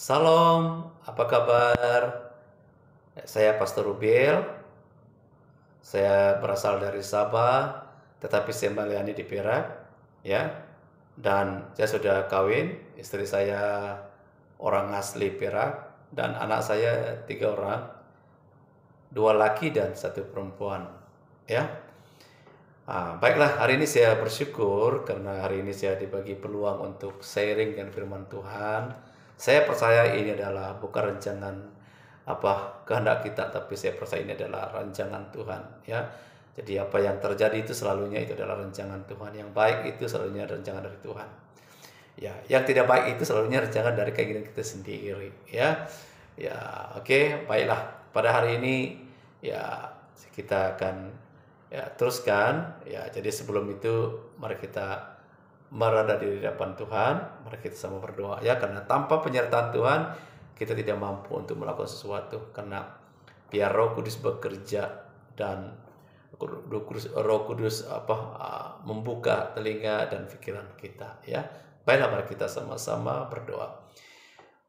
Salam, apa kabar? Saya Pastor Rubil, saya berasal dari Sabah, tetapi saya melayani di Perak, ya. Dan saya sudah kawin, istri saya orang asli Perak, dan anak saya 3 orang, 2 laki dan 1 perempuan, ya. Baiklah, hari ini saya bersyukur karena hari ini saya dibagi peluang untuk sharing dengan firman Tuhan. Saya percaya ini adalah bukan rancangan kehendak kita, tapi saya percaya ini adalah rancangan Tuhan, ya. Jadi apa yang terjadi itu selalunya itu adalah rancangan Tuhan. Yang baik itu selalunya rancangan dari Tuhan. Ya, yang tidak baik itu selalunya rancangan dari keinginan kita sendiri, ya. Ya, oke, baiklah. Pada hari ini ya kita akan teruskan, ya. Jadi sebelum itu mari kita berada di hadapan Tuhan, mari kita sama berdoa, ya, karena tanpa penyertaan Tuhan kita tidak mampu untuk melakukan sesuatu, karena biar Roh Kudus bekerja dan Roh Kudus membuka telinga dan pikiran kita, ya. Baiklah, mari kita sama-sama berdoa.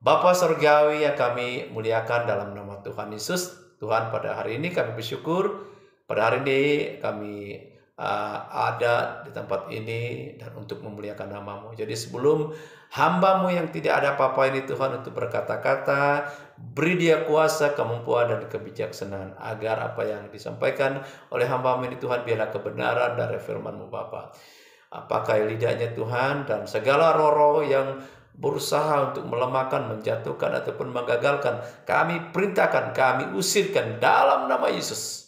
Bapa Surgawi yang kami muliakan dalam nama Tuhan Yesus, Tuhan, pada hari ini kami bersyukur, pada hari ini kami ada di tempat ini dan untuk memuliakan nama-Mu. Jadi sebelum hamba-Mu yang tidak ada apa-apa ini Tuhan untuk berkata-kata, beri dia kuasa, kemampuan dan kebijaksanaan agar apa yang disampaikan oleh hamba-Mu ini Tuhan biarlah kebenaran dari firman-Mu Bapa. Pakai lidahnya Tuhan, dan segala roh-roh yang berusaha untuk melemahkan, menjatuhkan ataupun menggagalkan, kami perintahkan, kami usirkan dalam nama Yesus.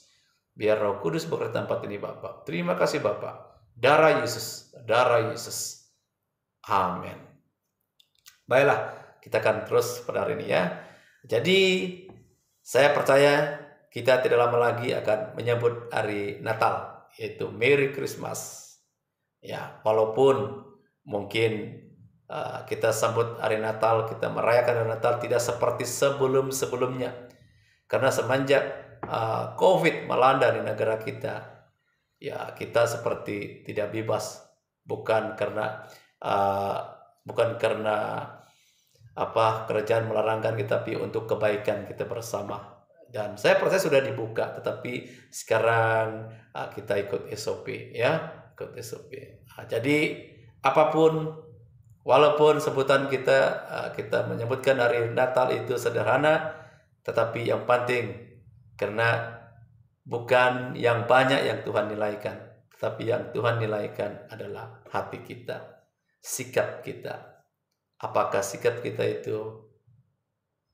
Biar Roh Kudus bekerja tempat ini Bapak. Terima kasih Bapak. Darah Yesus, darah Yesus. Amin. Baiklah, kita akan terus pada hari ini, ya. Jadi saya percaya kita tidak lama lagi akan menyambut hari Natal, yaitu Merry Christmas. Ya, walaupun mungkin kita sambut hari Natal, kita merayakan hari Natal tidak seperti sebelum-sebelumnya. Karena semenjak COVID melanda di negara kita, ya kita seperti tidak bebas, bukan karena kerajaan melarangkan kita, tapi untuk kebaikan kita bersama. Dan saya percaya sudah dibuka, tetapi sekarang kita ikut SOP, ya, ikut SOP. Jadi apapun, walaupun sebutan kita menyebutkan hari Natal itu sederhana, tetapi yang penting, karena bukan yang banyak yang Tuhan nilaikan, tetapi yang Tuhan nilaikan adalah hati kita, sikap kita. Apakah sikap kita itu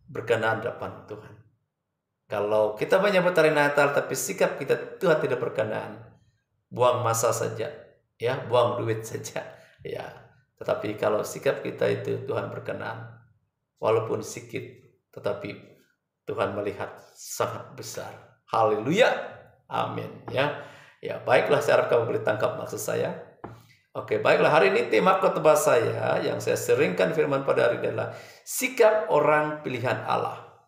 berkenan depan Tuhan? Kalau kita menyambut hari Natal tapi sikap kita Tuhan tidak berkenan, buang masa saja, ya, buang duit saja, ya. Tetapi kalau sikap kita itu Tuhan berkenan, walaupun sedikit, tetapi Tuhan melihat sangat besar. Haleluya, amin, ya. Ya, baiklah, saya harap kamu boleh tangkap maksud saya. Oke, baiklah, hari ini tema khotbah saya yang saya seringkan firman pada hari ini adalah sikap orang pilihan Allah.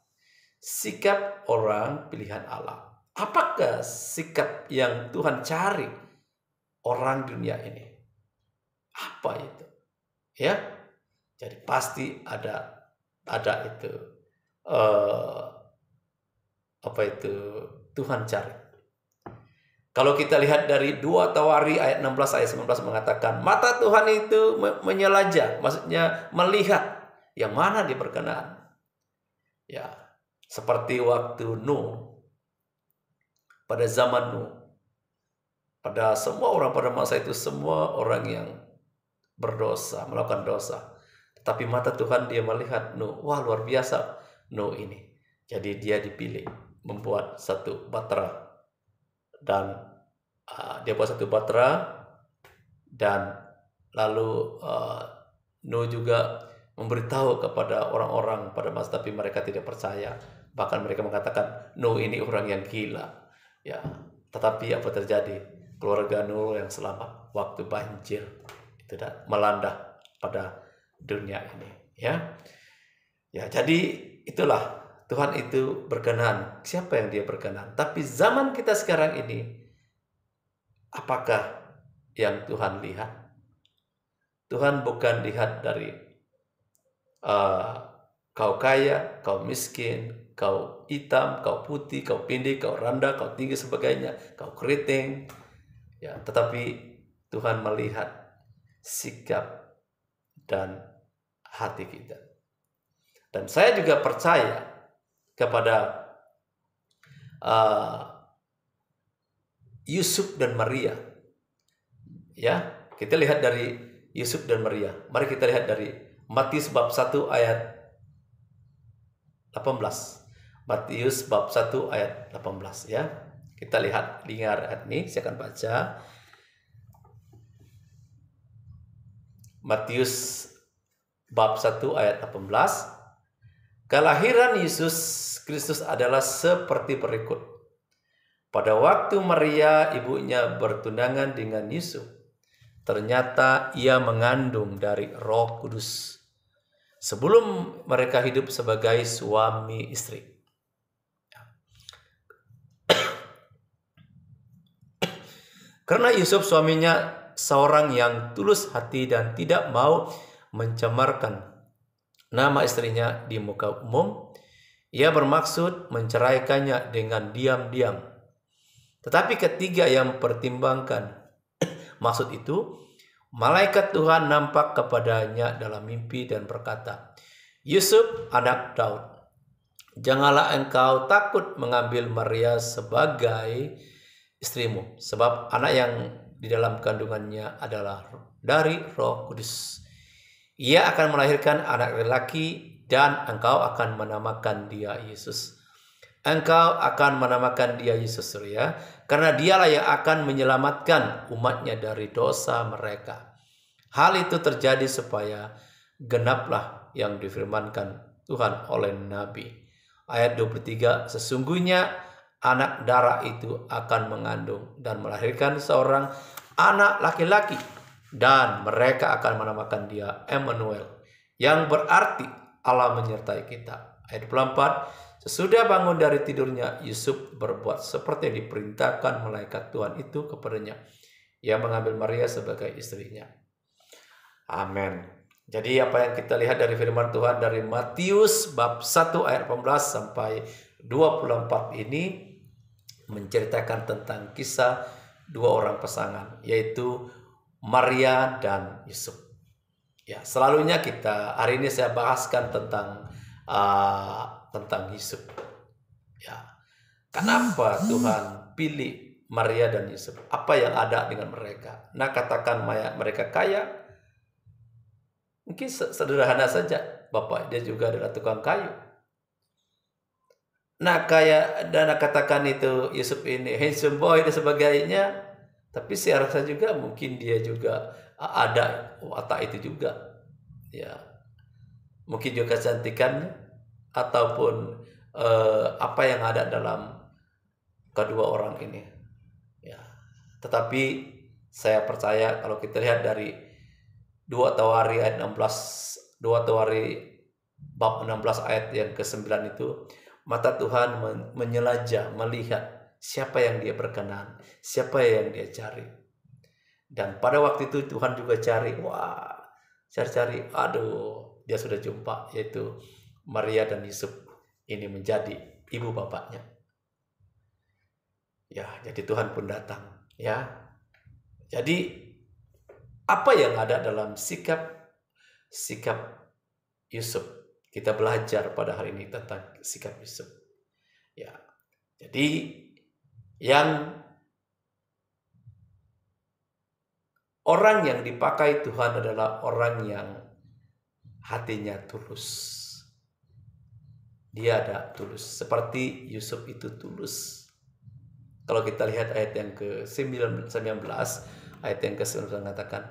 Sikap orang pilihan Allah. Apakah sikap yang Tuhan cari orang dunia ini? Apa itu? Ya, jadi pasti ada itu Tuhan cari. Kalau kita lihat dari 2 Tawari ayat 16 ayat 19 mengatakan, mata Tuhan itu menyelajah, maksudnya melihat yang mana dia berkenan. Ya, seperti waktu Nuh, pada zaman Nuh, pada semua orang pada masa itu, semua orang yang berdosa, melakukan dosa. Tetapi mata Tuhan dia melihat Nuh, wah luar biasa Nuh ini. Jadi dia dipilih membuat satu batra, dan dia buat satu batra, dan lalu Nuh juga memberitahu kepada orang-orang pada masa, tapi mereka tidak percaya. Bahkan mereka mengatakan Nuh ini orang yang gila. Ya, tetapi apa terjadi? Keluarga Nuh yang selamat waktu banjir itu melanda pada dunia ini, ya. Ya, jadi itulah Tuhan itu berkenan. Siapa yang dia berkenan? Tapi zaman kita sekarang ini, apakah yang Tuhan lihat? Tuhan bukan lihat dari Kau kaya, kau miskin, kau hitam, kau putih, kau pendek, kau rendah, kau tinggi, sebagainya, kau keriting. Ya, tetapi Tuhan melihat sikap dan hati kita. Dan saya juga percaya kepada Yusuf dan Maria. Ya, kita lihat dari Yusuf dan Maria. Mari kita lihat dari Matius bab 1 ayat 18. Matius bab 1 ayat 18 ya. Kita lihat dengar ayat ini, saya akan baca. Matius bab 1 ayat 18. Kelahiran Yesus Kristus adalah seperti berikut. Pada waktu Maria ibunya bertunangan dengan Yusuf, ternyata ia mengandung dari Roh Kudus sebelum mereka hidup sebagai suami istri. Karena Yusuf suaminya seorang yang tulus hati dan tidak mau mencemarkan nama istrinya di muka umum, ia bermaksud menceraikannya dengan diam-diam. Tetapi ketika yang mempertimbangkan maksud itu, malaikat Tuhan nampak kepadanya dalam mimpi dan berkata, Yusuf anak Daud, janganlah engkau takut mengambil Maria sebagai istrimu, sebab anak yang di dalam kandungannya adalah dari Roh Kudus. Ia akan melahirkan anak lelaki dan engkau akan menamakan dia Yesus. Engkau akan menamakan dia Yesus, ya, karena dialah yang akan menyelamatkan umatnya dari dosa mereka. Hal itu terjadi supaya genaplah yang difirmankan Tuhan oleh Nabi. Ayat 23, sesungguhnya anak darah itu akan mengandung dan melahirkan seorang anak laki-laki, dan mereka akan menamakan dia Emmanuel, yang berarti Allah menyertai kita. Ayat 24, sesudah bangun dari tidurnya, Yusuf berbuat seperti yang diperintahkan malaikat Tuhan itu kepadanya. Ia mengambil Maria sebagai istrinya. Amin. Jadi apa yang kita lihat dari firman Tuhan dari Matius bab 1 ayat 18 sampai 24 ini menceritakan tentang kisah dua orang pasangan, yaitu Maria dan Yusuf. Ya, selalunya hari ini saya bahaskan tentang Yusuf. Ya, kenapa Tuhan pilih Maria dan Yusuf? Apa yang ada dengan mereka? Nah, katakan mereka kaya. Mungkin sederhana saja, bapak dia juga adalah tukang kayu. Nah, kayak dan katakan itu Yusuf ini handsome boy dan sebagainya, tapi saya rasa juga mungkin dia juga ada watak itu juga, ya. Mungkin juga kecantikannya ataupun apa yang ada dalam kedua orang ini, ya. Tetapi saya percaya kalau kita lihat dari 2 Tawari ayat 16, 2 Tawari bab 16 ayat yang ke-9 itu, mata Tuhan menjelajah, melihat siapa yang dia berkenan, siapa yang dia cari. Dan pada waktu itu Tuhan juga cari, cari, dia sudah jumpa, yaitu Maria dan Yusuf ini menjadi ibu bapaknya. Ya, jadi Tuhan pun datang, ya. Jadi apa yang ada dalam sikap Yusuf? Kita belajar pada hari ini tentang sikap Yusuf. Ya. Jadi orang yang dipakai Tuhan adalah orang yang hatinya tulus. Dia ada tulus, seperti Yusuf itu tulus. Kalau kita lihat ayat yang ke-19, ayat yang ke-19 mengatakan,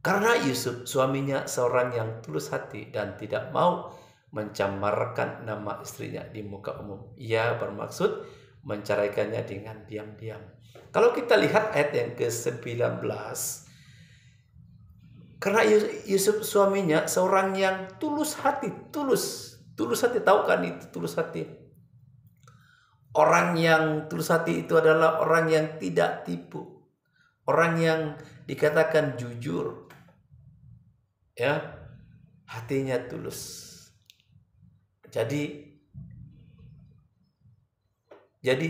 karena Yusuf suaminya seorang yang tulus hati dan tidak mau mencemarkan nama istrinya di muka umum, ia bermaksud menceraikannya dengan diam-diam. Kalau kita lihat ayat yang ke-19, karena Yusuf suaminya seorang yang tulus hati, tulus hati, tahu kan itu tulus hati? Orang yang tulus hati itu adalah orang yang tidak tipu. Orang yang dikatakan jujur. Ya, hatinya tulus. Jadi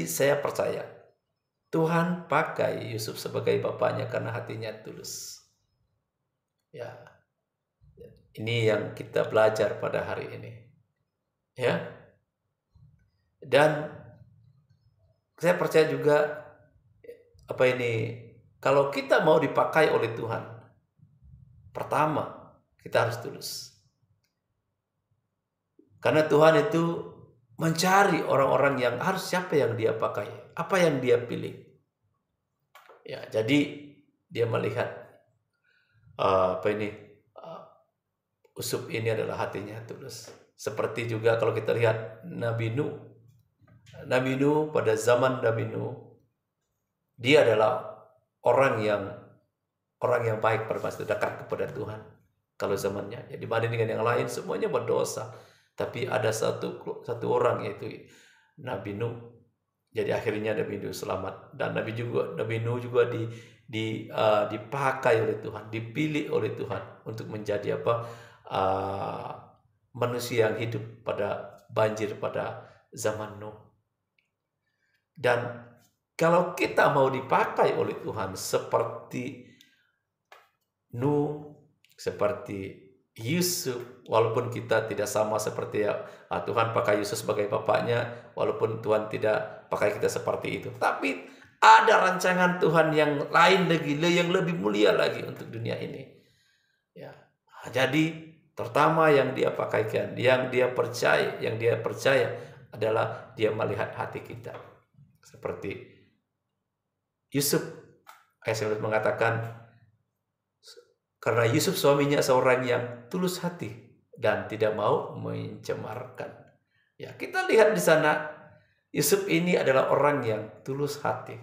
saya percaya Tuhan pakai Yusuf sebagai bapaknya karena hatinya tulus. Ya, ini yang kita belajar pada hari ini. Ya. Dan saya percaya juga kalau kita mau dipakai oleh Tuhan, pertama kita harus tulus. Karena Tuhan itu mencari orang-orang yang siapa yang dia pakai, apa yang dia pilih. Ya, jadi dia melihat Yusuf ini adalah hatinya tulus. Seperti juga kalau kita lihat Nabi Nuh. Nabi Nuh pada zaman Nabi Nuh, dia adalah orang yang baik, dekat kepada Tuhan. Kalau zamannya, ya dibanding dengan yang lain semuanya berdosa. Tapi ada satu orang, yaitu Nabi Nuh. Jadi akhirnya Nabi Nuh selamat, dan Nabi Nuh juga dipakai oleh Tuhan, dipilih oleh Tuhan untuk menjadi manusia yang hidup pada banjir pada zaman Nuh. Dan kalau kita mau dipakai oleh Tuhan seperti Nuh, seperti Yusuf, walaupun kita tidak sama seperti Tuhan pakai Yusuf sebagai bapaknya, walaupun Tuhan tidak pakai kita seperti itu, tapi ada rancangan Tuhan yang lain lagi, yang lebih mulia lagi untuk dunia ini. Ya, jadi pertama yang dia pakaikan, yang dia percaya adalah dia melihat hati kita. Seperti Yusuf, ayat 19 mengatakan, karena Yusuf suaminya seorang yang tulus hati dan tidak mau mencemarkan. Ya, kita lihat di sana Yusuf ini adalah orang yang tulus hati.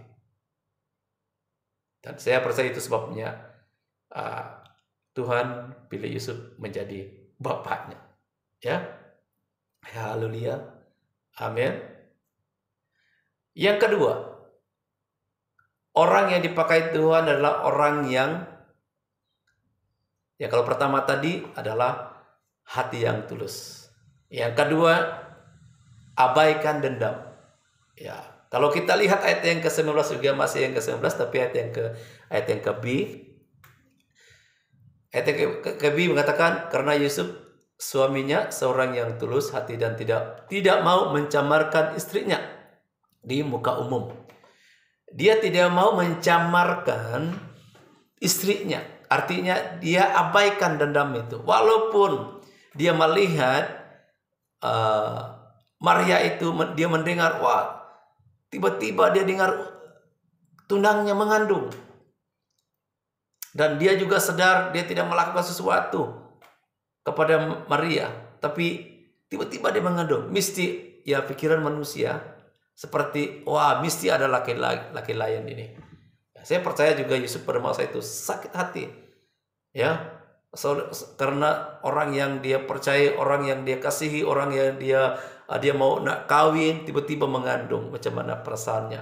Dan saya percaya itu sebabnya Tuhan pilih Yusuf menjadi bapaknya. Ya. Haleluya. Amin. Yang kedua, orang yang dipakai Tuhan adalah orang yang kalau pertama tadi adalah hati yang tulus. Yang kedua, abaikan dendam. Ya, kalau kita lihat ayat yang ke-19 juga masih yang ke-19, tapi ayat yang ke-B. Ayat yang ke-B mengatakan, karena Yusuf suaminya seorang yang tulus hati dan tidak mau mencamarkan istrinya di muka umum. Dia tidak mau mencamarkan istrinya. Artinya dia abaikan dendam itu. Walaupun dia melihat Maria itu, dia mendengar, tiba-tiba dia dengar tunangnya mengandung. Dan dia juga sadar dia tidak melakukan sesuatu kepada Maria. Tapi tiba-tiba dia mengandung. Mesti pikiran manusia seperti, mesti ada laki lain ini. Saya percaya juga Yusuf pada masa itu sakit hati. Ya, karena orang yang dia percaya, orang yang dia kasihi, orang yang dia mau nak kawin, tiba-tiba mengandung. Macam mana perasaannya?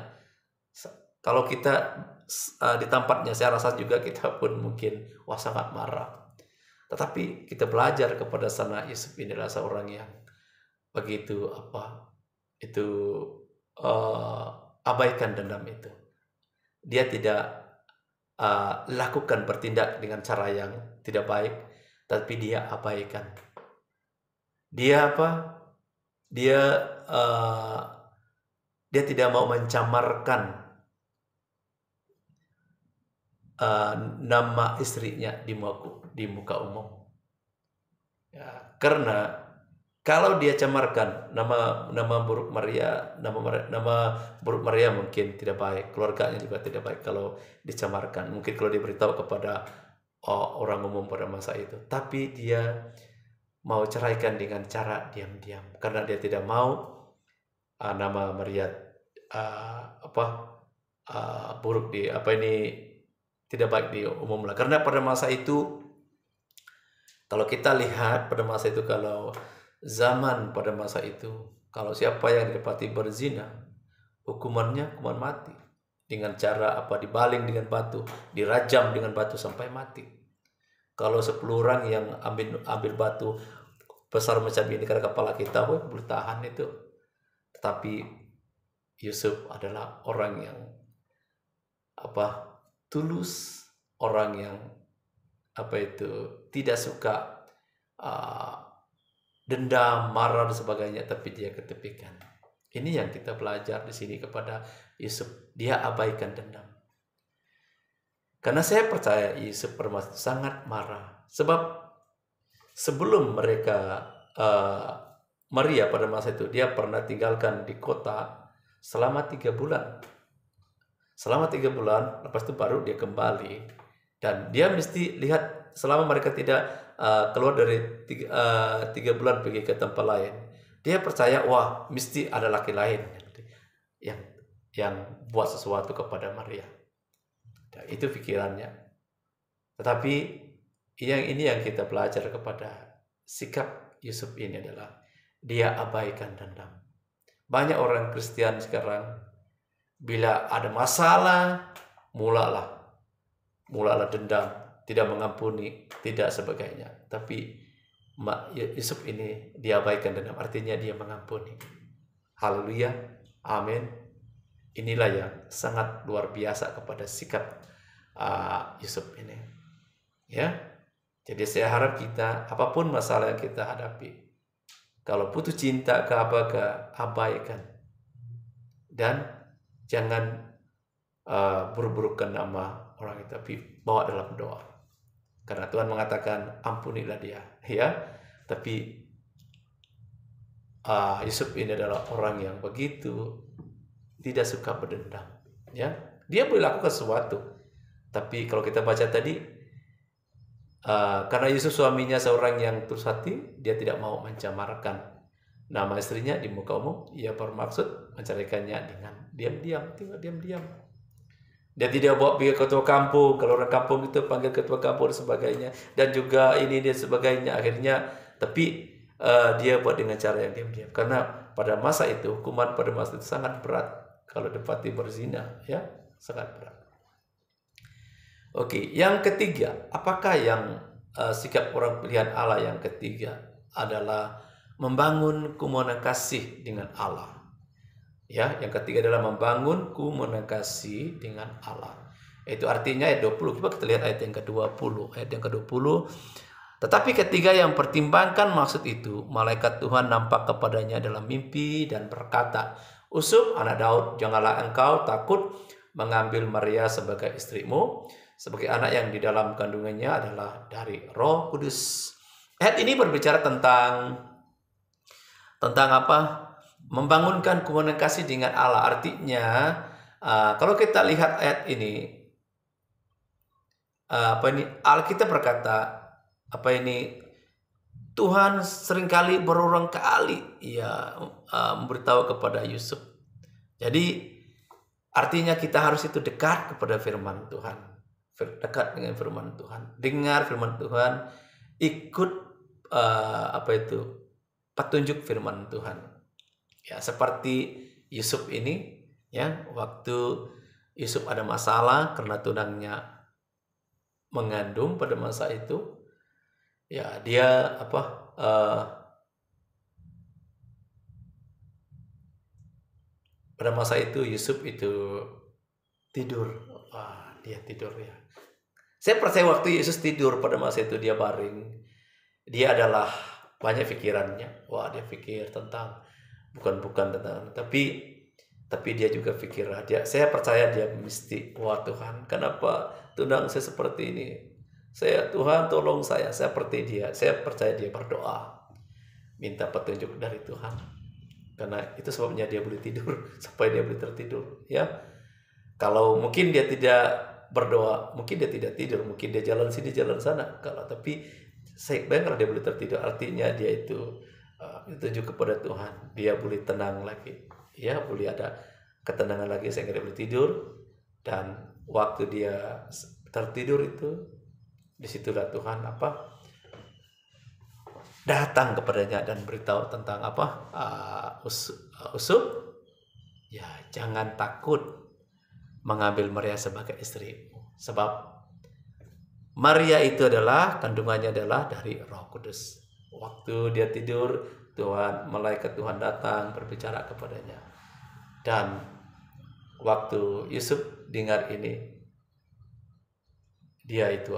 Kalau kita di tempatnya, saya rasa juga kita pun mungkin sangat marah. Tetapi kita belajar kepada sana, Yusuf ini adalah seorang yang begitu abaikan dendam itu. Dia tidak lakukan bertindak dengan cara yang tidak baik, tapi dia abaikan. Dia dia tidak mau mencamarkan nama istrinya di muka umum. Ya, karena kalau dia camarkan nama buruk Maria, nama buruk Maria mungkin tidak baik, keluarganya juga tidak baik kalau dicamarkan. Mungkin kalau diberitahu kepada orang umum pada masa itu, tapi dia mau ceraikan dengan cara diam-diam karena dia tidak mau nama Maria buruk tidak baik di umum lah. Karena pada masa itu, kalau kita lihat pada masa itu, kalau zaman pada masa itu, kalau siapa yang didapati berzina, hukuman mati dengan cara dibaling dengan batu, dirajam dengan batu sampai mati. Kalau 10 orang yang ambil batu, besar macam ini karena kepala kita, boleh tahan itu. Tetapi Yusuf adalah orang yang tulus, orang yang tidak suka dendam, marah dan sebagainya, tapi dia ketepikan. Ini yang kita belajar di sini kepada Yusuf. Dia abaikan dendam. Karena saya percaya Yusuf sangat marah. Sebab sebelum mereka Maria pada masa itu, dia pernah tinggalkan di kota selama 3 bulan. Selama 3 bulan, lepas itu baru dia kembali. Dan dia mesti lihat selama mereka tidak keluar dari 3 bulan pergi ke tempat lain. Dia percaya, wah, mesti ada laki lain yang buat sesuatu kepada Maria. Dan itu pikirannya. Tetapi ini yang kita belajar kepada sikap Yusuf ini adalah dia abaikan dendam. Banyak orang Kristen sekarang bila ada masalah mulalah dendam, tidak mengampuni, tidak sebagainya. Tapi Yusuf ini diabaikan dendam, artinya dia mengampuni. Haleluya, amin. Inilah yang sangat luar biasa kepada sikap Yusuf ini. Ya, jadi saya harap kita, apapun masalah yang kita hadapi, kalau putus cinta ke abaikan. Dan jangan buruk-burukkan nama orang itu, tapi bawa dalam doa. Karena Tuhan mengatakan ampunilah dia, ya. Tapi Yusuf ini adalah orang yang begitu tidak suka berdendam, ya. Dia boleh lakukan sesuatu, tapi kalau kita baca tadi, karena Yusuf suaminya seorang yang tulus hati, dia tidak mau mencemarkan nama istrinya di muka umum. Ia bermaksud menceraikannya dengan diam-diam, diam-diam. Dia tidak bawa pergi ketua kampung, kalau orang kampung itu panggil ketua kampung dan sebagainya, dan juga ini dan sebagainya. Akhirnya, tapi dia buat dengan cara yang diam-diam. Karena pada masa itu, hukuman pada masa itu sangat berat kalau dapati berzina, ya, sangat berat. Oke, yang ketiga, apakah yang sikap orang pilihan Allah yang ketiga adalah membangun komunikasi dengan Allah. Ya, yang ketiga adalah membangun komunikasi dengan Allah. Itu artinya ayat 20. Coba kita lihat ayat yang ke-20. Ayat yang ke-20. Tetapi ketiga yang pertimbangkan maksud itu, malaikat Tuhan nampak kepadanya dalam mimpi dan berkata, "Yusuf, anak Daud, janganlah engkau takut mengambil Maria sebagai istrimu, sebagai anak yang di dalam kandungannya adalah dari Roh Kudus." Ayat ini berbicara tentang apa? Membangunkan komunikasi dengan Allah. Artinya, kalau kita lihat ayat ini, Alkitab berkata, Tuhan seringkali berulang kali memberitahu kepada Yusuf. Jadi artinya kita harus itu dekat kepada firman Tuhan, dekat dengan firman Tuhan, dengar firman Tuhan, ikut petunjuk firman Tuhan. Ya, seperti Yusuf ini, ya, waktu Yusuf ada masalah karena tunangnya mengandung pada masa itu, ya dia pada masa itu Yusuf itu tidur. Dia tidur, ya. Saya percaya waktu Yesus tidur pada masa itu dia baring, dia adalah banyak pikirannya. Dia pikir tentang bukan tentang, tapi dia juga pikir, saya percaya dia mesti, Tuhan, kenapa tunang saya seperti ini? Tuhan tolong saya seperti dia. Saya percaya dia berdoa, minta petunjuk dari Tuhan. Karena itu sebabnya dia boleh tidur, supaya dia boleh tertidur, ya. Kalau mungkin dia tidak berdoa, mungkin dia tidak tidur, mungkin dia jalan sini jalan sana. Tapi saya bayangkan dia boleh tertidur, artinya dia itu ditunjuk kepada Tuhan, dia boleh tenang lagi, ya, boleh ada ketenangan lagi sehingga dia boleh tidur. Dan waktu dia tertidur itu, disitulah Tuhan datang kepadanya dan beritahu tentang Yusuf, ya, jangan takut mengambil Maria sebagai istrimu, sebab Maria itu adalah kandungannya adalah dari Roh Kudus. Waktu dia tidur, malaikat Tuhan datang berbicara kepadanya. Dan waktu Yusuf dengar ini, dia itu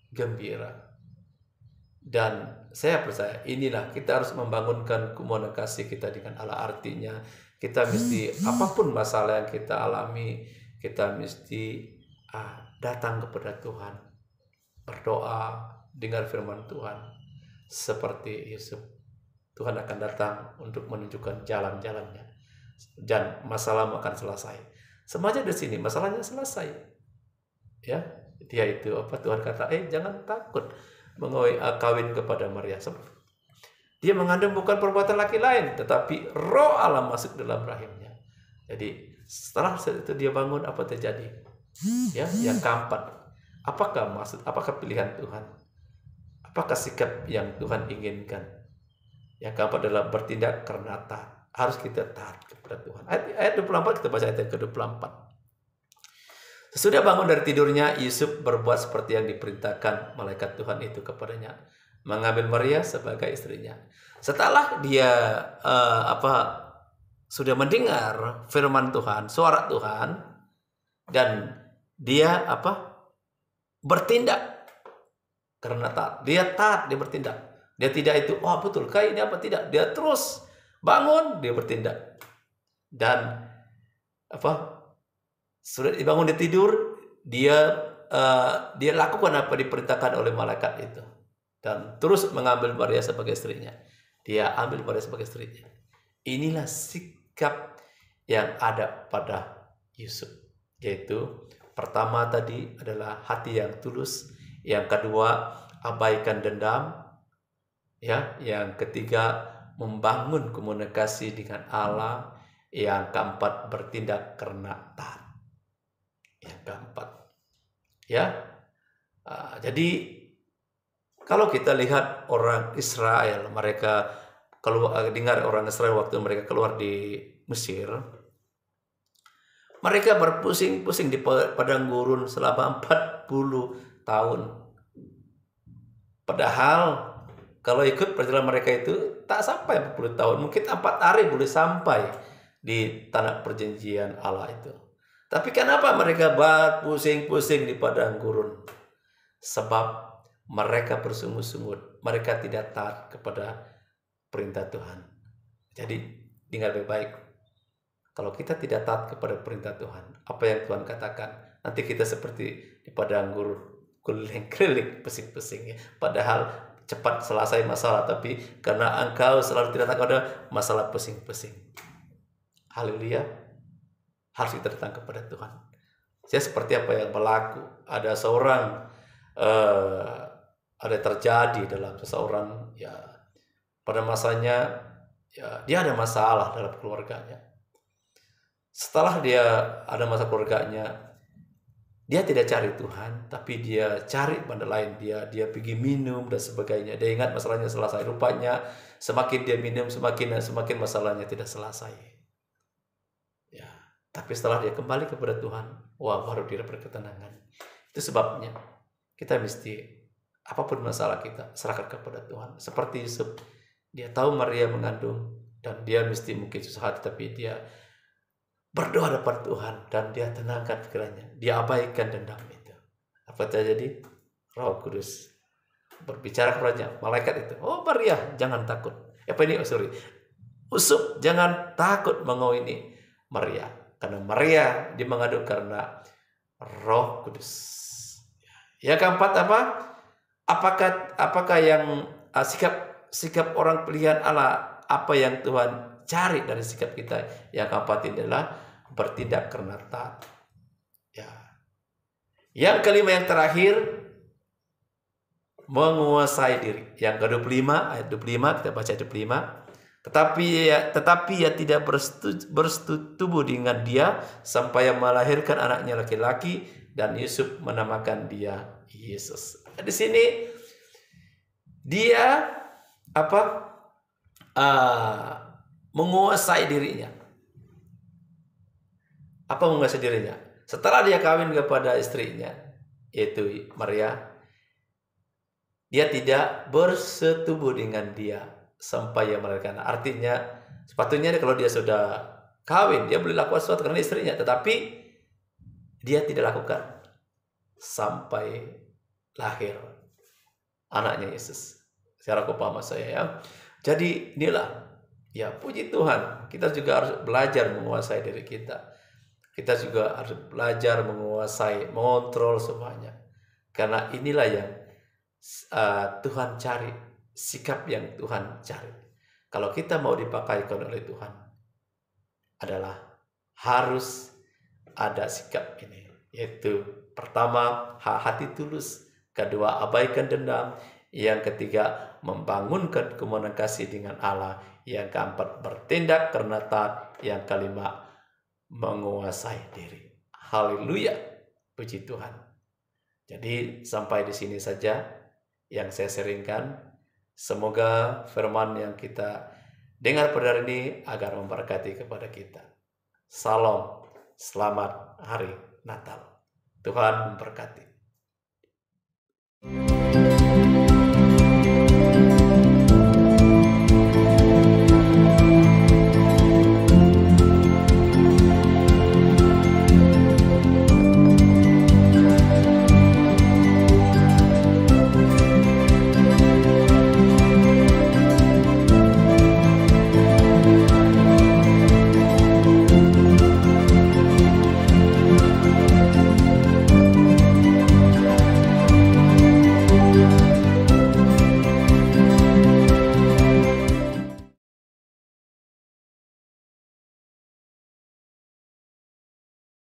gembira. Dan saya percaya inilah kita harus membangunkan komunikasi kita dengan Allah. Artinya kita mesti apapun masalah yang kita alami, kita mesti datang kepada Tuhan, berdoa, dengar firman Tuhan. Seperti Yusuf, Tuhan akan datang untuk menunjukkan jalan-jalannya, dan masalah akan selesai. Semuanya di sini masalahnya selesai. Ya, dia itu Tuhan kata, jangan takut kawin kepada Maria. Dia mengandung bukan perbuatan laki lain, tetapi Roh Allah masuk dalam rahimnya. Jadi setelah itu dia bangun, apa terjadi? Ya, yang keempat, apakah pilihan Tuhan? Apakah sikap yang Tuhan inginkan? Yang keempat adalah bertindak karena taat. Harus kita taat kepada Tuhan. Ayat 24 kita baca ayat yang ke-24. Sesudah bangun dari tidurnya, Yusuf berbuat seperti yang diperintahkan malaikat Tuhan itu kepadanya, mengambil Maria sebagai istrinya. Setelah dia sudah mendengar firman Tuhan, suara Tuhan, dan dia bertindak karena taat. Dia taat, dia bertindak. Dia tidak itu, betul, kayak ini apa tidak. Dia terus bangun, dia bertindak. Dan sudah dibangun dia tidur, dia lakukan apa diperintahkan oleh malaikat itu, dan terus mengambil Maria sebagai istrinya. Dia ambil Maria sebagai istrinya. Inilah sikap yang ada pada Yusuf, yaitu pertama tadi adalah hati yang tulus, yang kedua abaikan dendam, ya, yang ketiga membangun komunikasi dengan Allah, yang keempat bertindak karena taat. Yang keempat, ya. Jadi kalau kita lihat orang Israel, mereka dengar orang Israel waktu mereka keluar di Mesir, mereka berpusing-pusing di padang gurun selama 40 tahun. Padahal kalau ikut perjalanan mereka itu tak sampai 40 tahun, mungkin 4 hari boleh sampai di tanah perjanjian Allah itu. Tapi kenapa mereka pusing-pusing di padang gurun? Sebab mereka bersungut-sungut, mereka tidak taat kepada perintah Tuhan. Jadi dengar baik-baik. Kalau kita tidak taat kepada perintah Tuhan, apa yang Tuhan katakan, nanti kita seperti di padang gurun, keliling-keliling, pusing-pusing ya. Padahal cepat selesai masalah, tapi karena engkau selalu tidak taat kepada masalah, pusing-pusing. Haleluya. Harus kita datang kepada Tuhan. Saya seperti apa yang berlaku. Ada seorang ada terjadi dalam seseorang, ya, pada masanya, ya, dia ada masalah dalam keluarganya. Setelah dia ada masalah keluarganya, dia tidak cari Tuhan, tapi dia cari benda lain. Dia pergi minum dan sebagainya. Dia ingat masalahnya selesai. Rupanya semakin dia minum, semakin masalahnya tidak selesai. Ya, tapi setelah dia kembali kepada Tuhan, baru dia berketenangan. Itu sebabnya kita mesti, apapun masalah kita, serahkan kepada Tuhan. Seperti Yusuf, dia tahu Maria mengandung, dan dia mesti mungkin susah hati, tapi dia berdoa depan Tuhan, dan dia tenangkan pikirannya. Dia abaikan dendam itu. Apa terjadi? Roh Kudus berbicara kepadanya, malaikat itu, Maria, jangan takut. Yusuf, jangan takut mengawini Maria, karena Maria dia mengandung karena Roh Kudus. Yang keempat apa? Apakah yang sikap orang pilihan Allah, apa yang Tuhan cari dari sikap kita? Yang keempat adalah bertindak karena taat. Ya. Yang kelima, yang terakhir, menguasai diri. Yang ke-25, ayat 25, kita baca 25. Tetapi ia tidak bersetubuh dengan dia sampai melahirkan anaknya laki-laki, dan Yusuf menamakan dia Yesus. Di sini dia menguasai dirinya. Apa menguasai dirinya? Setelah dia kawin kepada istrinya, yaitu Maria, Dia tidak bersetubuh dengan dia sampai ia melahirkan. Artinya, sepatutnya kalau dia sudah kawin, dia boleh lakukan sesuatu karena istrinya, tetapi dia tidak lakukan sampai lahir anaknya Yesus. Secara paham saya ya. Jadi inilah, ya puji Tuhan, kita juga harus belajar menguasai diri kita. Kita juga harus belajar menguasai, mengontrol semuanya. Karena inilah yang Tuhan cari, sikap yang Tuhan cari. Kalau kita mau dipakaikan oleh Tuhan, adalah harus ada sikap ini, yaitu pertama, hati tulus, kedua, abaikan dendam, yang ketiga, membangunkan komunikasi dengan Allah, yang keempat, bertindak karena taat, yang kelima, menguasai diri. Haleluya, puji Tuhan. Jadi sampai di sini saja yang saya sharingkan. Semoga firman yang kita dengar pada hari ini agar memberkati kepada kita. Salam, selamat hari Natal. Tuhan memberkati.